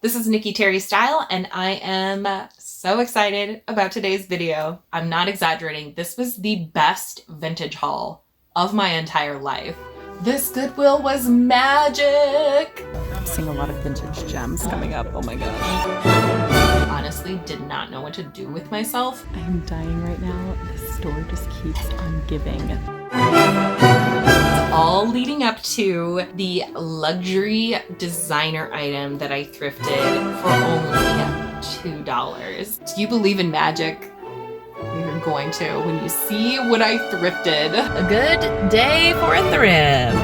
This is Nikki Terry Style, and I am so excited about today's video. I'm not exaggerating. This was the best vintage haul of my entire life. This Goodwill was magic. I'm seeing a lot of vintage gems coming up. Oh my gosh. Honestly, did not know what to do with myself. I am dying right now. This store just keeps on giving. All leading up to the luxury designer item that I thrifted for only $2. Do you believe in magic? You're going to when you see what I thrifted. A good day for a thrift.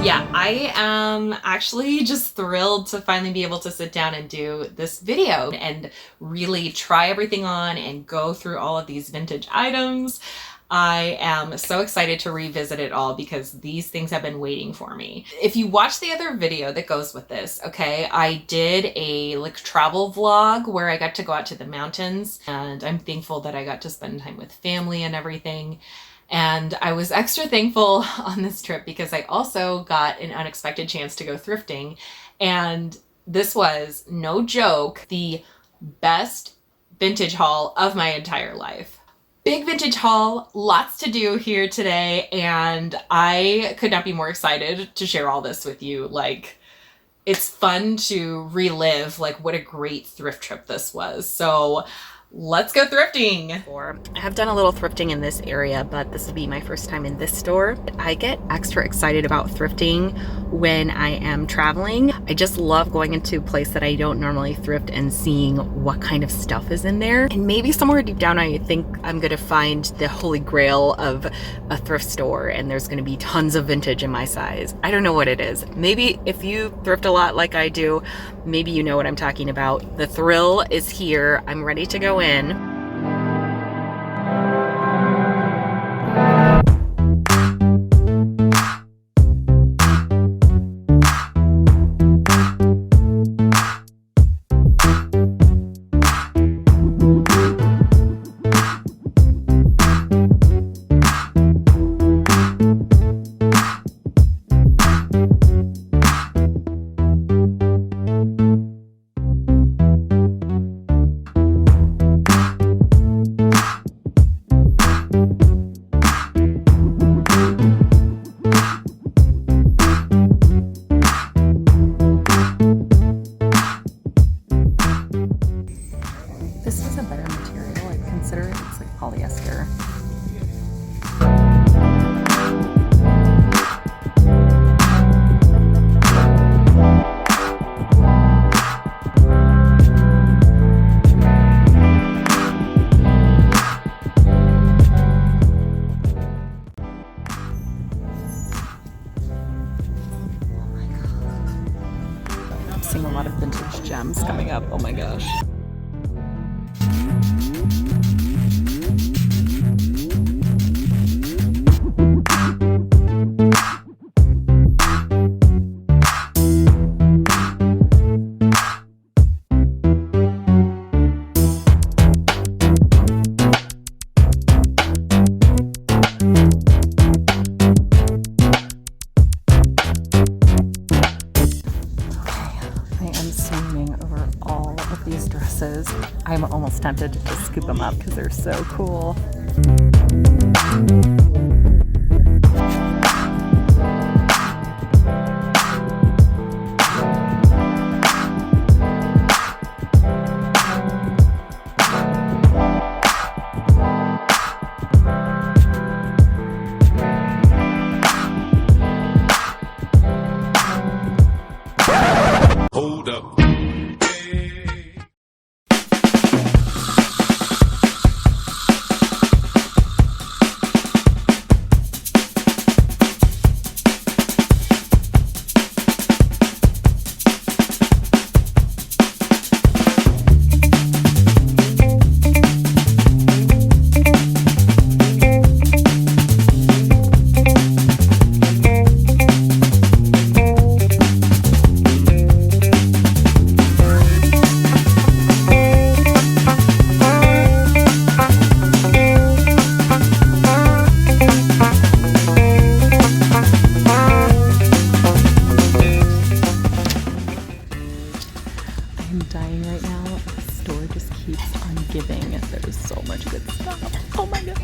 Yeah, I am actually just thrilled to finally be able to sit down and do this video and really try everything on and go through all of these vintage items. I am so excited to revisit it all because these things have been waiting for me. If you watch the other video that goes with this, okay, I did a travel vlog where I got to go out to the mountains, and I'm thankful that I got to spend time with family and everything. And I was extra thankful on this trip because I also got an unexpected chance to go thrifting. And this was, no joke, the best vintage haul of my entire life. Big vintage haul, lots to do here today, and I could not be more excited to share all this with you. Like, it's fun to relive like what a great thrift trip this was. So let's go thrifting. I have done a little thrifting in this area, but this will be my first time in this store. I get extra excited about thrifting when I am traveling. I just love going into a place that I don't normally thrift and seeing what kind of stuff is in there. And maybe somewhere deep down I think I'm gonna find the holy grail of a thrift store and there's gonna be tons of vintage in my size. I don't know what it is. Maybe if you thrift a lot like I do, maybe you know what I'm talking about. The thrill is here. I'm ready to go in. This was a better material. I consider it. It's like polyester. I'm seeing a lot of vintage gems coming up. Oh my gosh. These dresses. I'm almost tempted to just scoop them up because they're so cool. Hold up. dying right now. The store just keeps on giving. There's so much good stuff. Oh my god.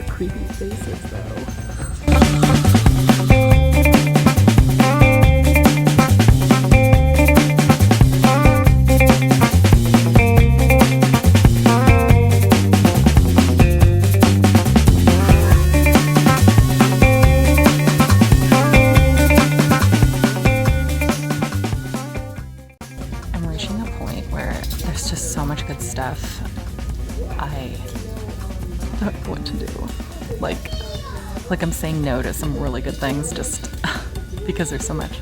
Creepy faces though. I'm reaching a point where there's just so much good stuff. I don't know what to do. Like I'm saying no to some really good things just because there's so much.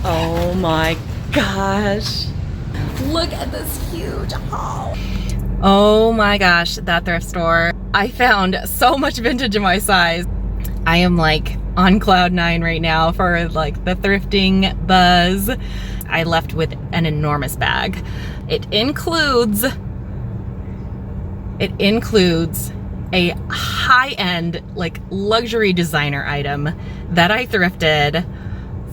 Oh my gosh. Look at this huge haul. Oh my gosh, that thrift store. I found so much vintage in my size. I am like on cloud 9 right now for like the thrifting buzz. I left with an enormous bag. It includes a high-end like luxury designer item that I thrifted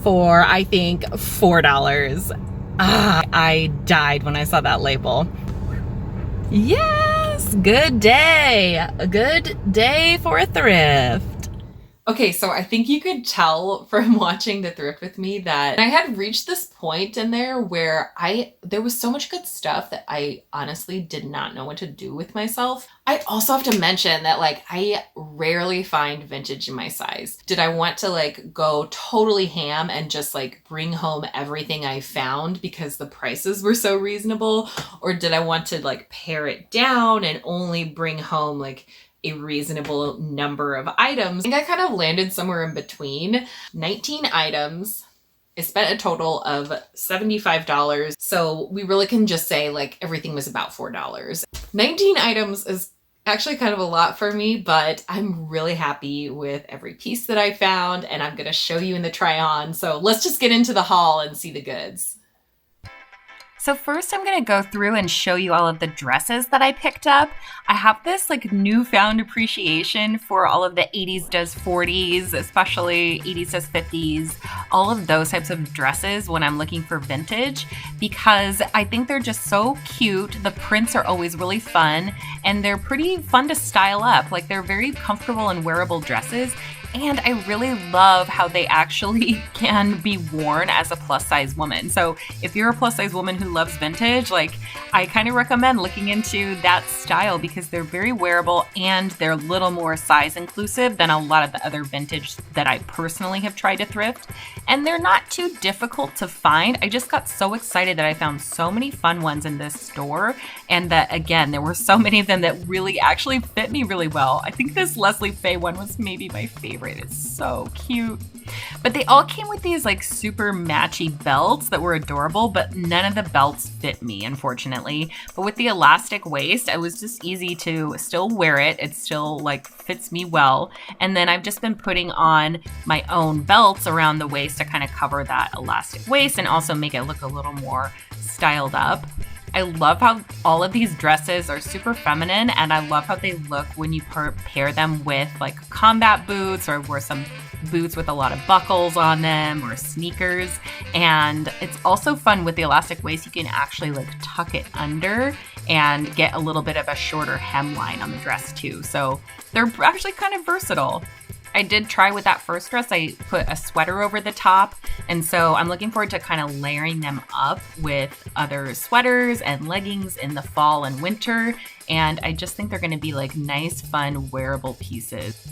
for I think $4. I died when I saw that label. Yes, good day. A good day for a thrift. Okay, so I think you could tell from watching the Thrift with me that I had reached this point in there where there was so much good stuff that I honestly did not know what to do with myself. I also have to mention that like I rarely find vintage in my size. Did I want to like go totally ham and just like bring home everything I found because the prices were so reasonable? Or did I want to like pare it down and only bring home like a reasonable number of items? I think I kind of landed somewhere in between. 19 items. I spent a total of $75. So we really can just say like everything was about $4. 19 items is actually kind of a lot for me, but I'm really happy with every piece that I found and I'm gonna show you in the try on. So let's just get into the haul and see the goods. So first I'm going to go through and show you all of the dresses that I picked up. I have this like newfound appreciation for all of the 80s does 40s, especially 80s does 50s, all of those types of dresses when I'm looking for vintage because I think they're just so cute. The prints are always really fun and they're pretty fun to style up. Like they're very comfortable and wearable dresses. And I really love how they actually can be worn as a plus size woman. So if you're a plus size woman who loves vintage, like I kind of recommend looking into that style because they're very wearable and they're a little more size inclusive than a lot of the other vintage that I personally have tried to thrift. And they're not too difficult to find. I just got so excited that I found so many fun ones in this store. And that again, there were so many of them that really actually fit me really well. I think this Leslie Faye one was maybe my favorite. It's so cute. But they all came with these like super matchy belts that were adorable, but none of the belts fit me, unfortunately. But with the elastic waist, it was just easy to still wear it. It still like fits me well. And then I've just been putting on my own belts around the waist to kind of cover that elastic waist and also make it look a little more styled up. I love how all of these dresses are super feminine and I love how they look when you pair them with like combat boots or wear some boots with a lot of buckles on them or sneakers. And it's also fun with the elastic waist, you can actually like tuck it under and get a little bit of a shorter hemline on the dress too. So they're actually kind of versatile. I did try with that first dress, I put a sweater over the top. And so I'm looking forward to kind of layering them up with other sweaters and leggings in the fall and winter. And I just think they're going to be like nice, fun, wearable pieces.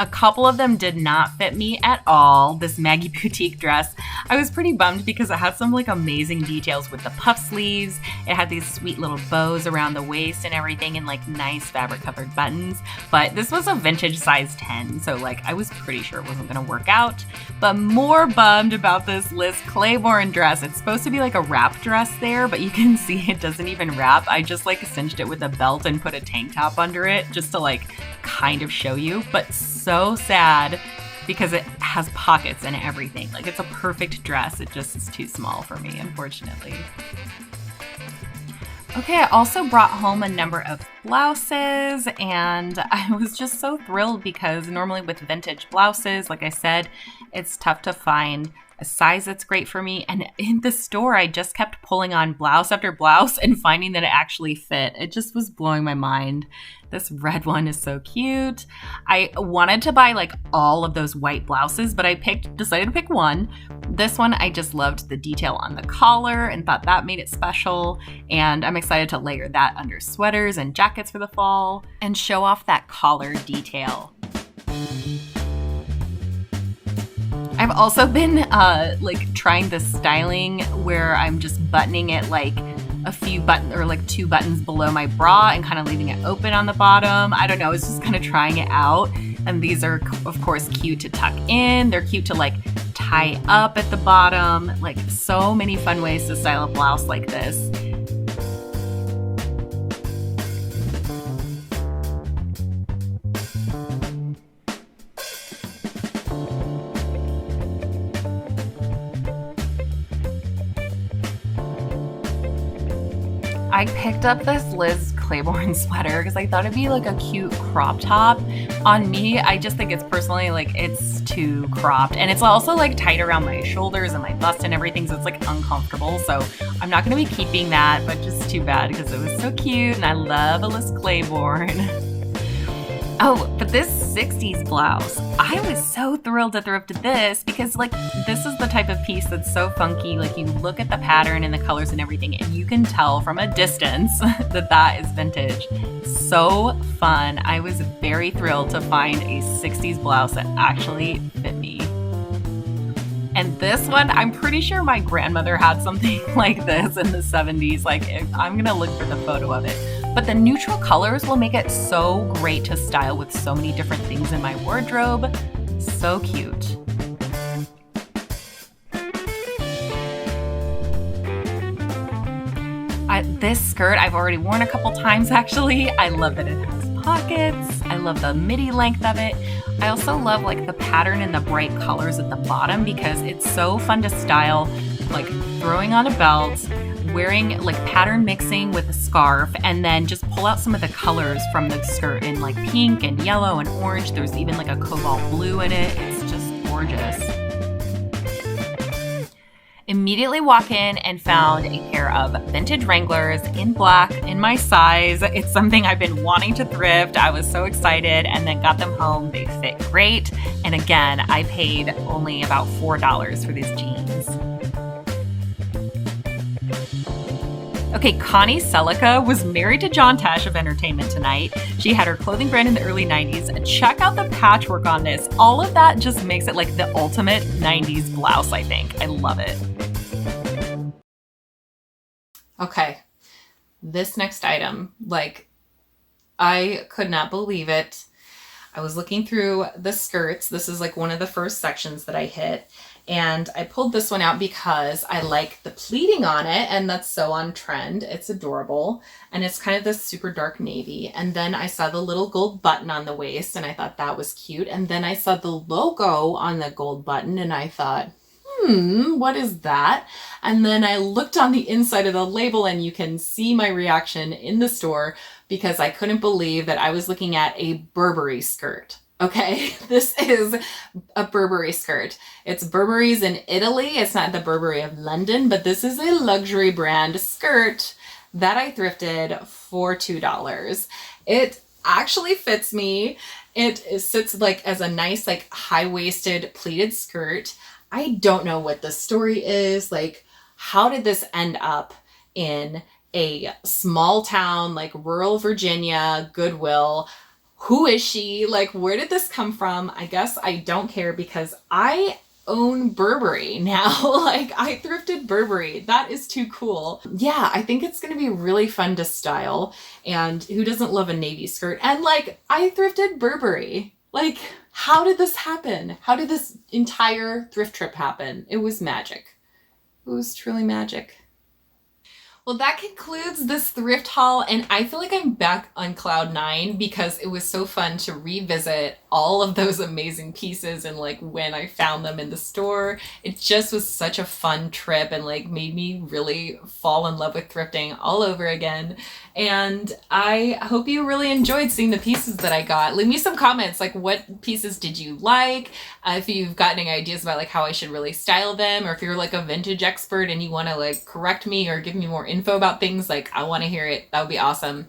A couple of them did not fit me at all. This Maggy Boutique dress, I was pretty bummed because it had some like amazing details with the puff sleeves. It had these sweet little bows around the waist and everything, and like nice fabric covered buttons. But this was a vintage size 10, so like I was pretty sure it wasn't gonna work out. But more bummed about this Liz Claiborne dress. It's supposed to be like a wrap dress there, but you can see it doesn't even wrap. I just like cinched it with a belt and put a tank top under it just to like kind of show you, but so sad because it has pockets and everything. Like it's a perfect dress. It just is too small for me, unfortunately. Okay, I also brought home a number of blouses, and I was just so thrilled because normally with vintage blouses, like I said, it's tough to find a size that's great for me. And in the store, I just kept pulling on blouse after blouse and finding that it actually fit. It just was blowing my mind. This red one is so cute. I wanted to buy like all of those white blouses, but I decided to pick one. This one, I just loved the detail on the collar and thought that made it special. And I'm excited to layer that under sweaters and jackets for the fall and show off that collar detail. I've also been like trying this styling where I'm just buttoning it like a few buttons or like 2 buttons below my bra and kind of leaving it open on the bottom. I don't know, it's just kind of trying it out. And these are of course cute to tuck in. They're cute to like tie up at the bottom. Like so many fun ways to style a blouse like this. I picked up this Liz Claiborne sweater because I thought it'd be like a cute crop top. On me, I just think it's personally like it's too cropped, and it's also like tight around my shoulders and my bust and everything, so it's like uncomfortable. So I'm not going to be keeping that, but just too bad because it was so cute and I love a Liz Claiborne. Oh, but this 60s blouse, I was so thrilled to thrift this because like this is the type of piece that's so funky. Like you look at the pattern and the colors and everything and you can tell from a distance that that is vintage. So fun. I was very thrilled to find a 60s blouse that actually fit me. And this one, I'm pretty sure my grandmother had something like this in the 70s. Like I'm gonna look for the photo of it. But the neutral colors will make it so great to style with so many different things in my wardrobe. So cute. This skirt I've already worn a couple times actually. I love that it has pockets. I love the midi length of it. I also love like the pattern and the bright colors at the bottom because it's so fun to style, like throwing on a belt, wearing like pattern mixing with a scarf, and then just pull out some of the colors from the skirt in like pink and yellow and orange. There's even like a cobalt blue in it. It's just gorgeous. Immediately walk in and found a pair of vintage Wranglers in black in my size. It's something I've been wanting to thrift. I was so excited and then got them home. They fit great. And again, I paid only about $4 for these jeans. Okay, Connie Selleca was married to John Tesh of Entertainment Tonight. She had her clothing brand in the early 90s. Check out the patchwork on this. All of that just makes it like the ultimate 90s blouse, I think. I love it. Okay, this next item, like, I could not believe it. I was looking through the skirts. This is like one of the first sections that I hit. And I pulled this one out because I like the pleating on it, and that's so on trend. It's adorable, and it's kind of this super dark navy. And then I saw the little gold button on the waist, and I thought that was cute. And then I saw the logo on the gold button, and I thought, what is that? And then I looked on the inside of the label, and you can see my reaction in the store because I couldn't believe that I was looking at a Burberry skirt. Okay, this is a Burberry skirt. It's Burberry's in Italy. It's not the Burberry of London, but this is a luxury brand skirt that I thrifted for $2. It actually fits me. It sits like as a nice like high-waisted pleated skirt. I don't know what the story is. Like, how did this end up in a small town like rural Virginia, Goodwill? Who is she? Like, where did this come from? I guess I don't care because I own Burberry now. Like, I thrifted Burberry. That is too cool. Yeah, I think it's going to be really fun to style. And who doesn't love a navy skirt? And like, I thrifted Burberry. Like, how did this happen? How did this entire thrift trip happen? It was magic. It was truly magic. Well, that concludes this thrift haul, and I feel like I'm back on cloud nine because it was so fun to revisit all of those amazing pieces and like when I found them in the store. It just was such a fun trip and like made me really fall in love with thrifting all over again. And I hope you really enjoyed seeing the pieces that I got. Leave me some comments, like what pieces did you like? If you've got any ideas about like how I should really style them, or if you're like a vintage expert and you want to like correct me or give me more info about things, like I want to hear it. That would be awesome.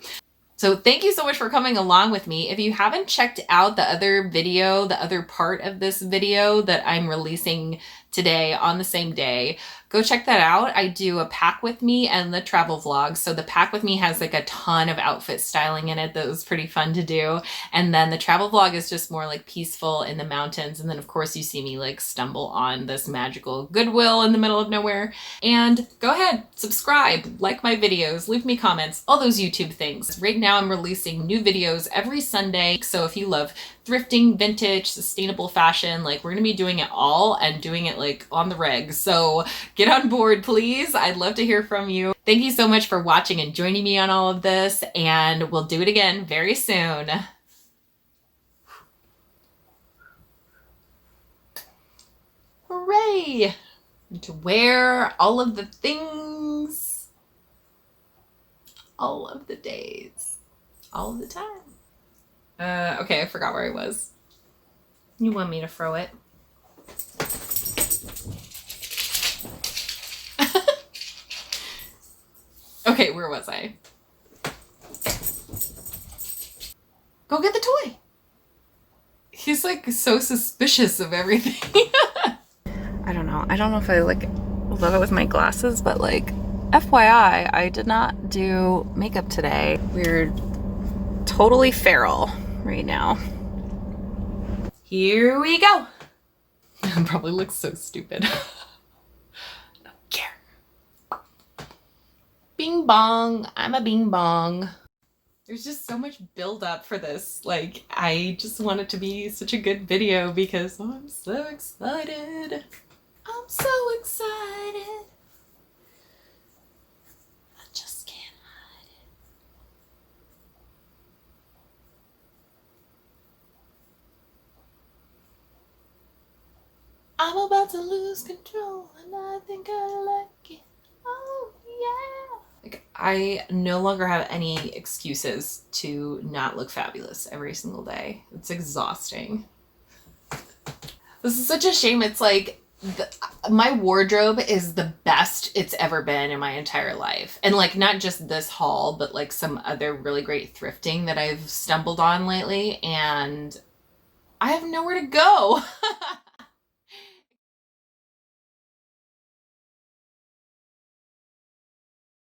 So thank you so much for coming along with me. If you haven't checked out the other video, the other part of this video that I'm releasing today on the same day, go check that out. I do a pack with me and the travel vlog. So the pack with me has like a ton of outfit styling in it that was pretty fun to do. And then the travel vlog is just more like peaceful in the mountains. And then of course you see me like stumble on this magical Goodwill in the middle of nowhere. And go ahead, subscribe, like my videos, leave me comments, all those YouTube things. Right now I'm releasing new videos every Sunday. So if you love thrifting, vintage, sustainable fashion, like we're gonna be doing it all and doing it like on the reg. So get on board, please. I'd love to hear from you. Thank you so much for watching and joining me on all of this, and we'll do it again very soon. Hooray! To wear all of the things, all of the days, all of the time. Okay, I forgot where I was. You want me to throw it? Okay, where was I? Go get the toy. He's like so suspicious of everything. I don't know. I don't know if I like love it with my glasses, but like FYI, I did not do makeup today. We're totally feral right now. Here we go. Probably looks so stupid. Don't care. Bing bong. I'm a bing bong. There's just so much build up for this. Like, I just want it to be such a good video because I'm so excited. I'm so excited. I just can't hide it. I'm about to lose control and I think I like it. Oh yeah. Like, I no longer have any excuses to not look fabulous every single day. It's exhausting. This is such a shame. It's like my wardrobe is the best it's ever been in my entire life. And like not just this haul, but like some other really great thrifting that I've stumbled on lately, and I have nowhere to go.